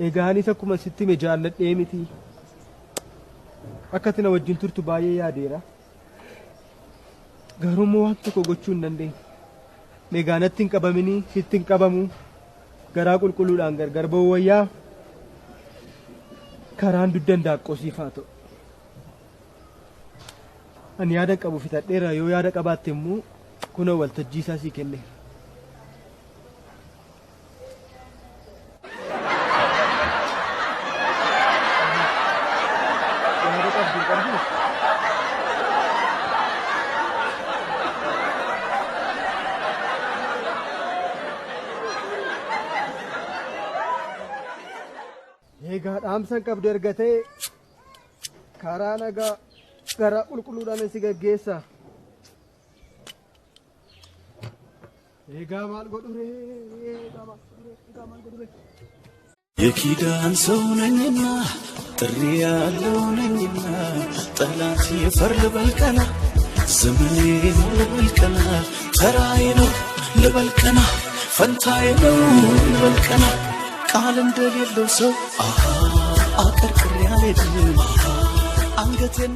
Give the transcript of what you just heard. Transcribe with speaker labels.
Speaker 1: eegaani takkuma sitti me jaalladhee miti akkatina wajjin turtu baay'ee yaadeera garuu waan tokko gochuu hin dandeenye meegaanatti hin qabamini sitti hin qabamu garaa qulqulluudhaan gargar ba'uu wayyaa karaan duddan daaqqosiifaa ta'u ani yaada qabu fitadheera yoo yaada qabaatte immoo kunoo waltajjii isaa sii kenne egaa dhaamsan qabdu ergatee karaa nagaa garaa qulqulluudhaan si gaggeessa egaa maal godhure
Speaker 2: የኪዳን ሰው ነኝና ጥሪ ያለው ነኝና ጠላት ይፈር በልቀና ዘመኔ ነው ልበልቀና ተራዬ ነው ልበልቀና ፈንታዬ ነው ልበልቀና ቃል እንደሌለው ሰው አቀርቅሬ አልሄድም አንገቴን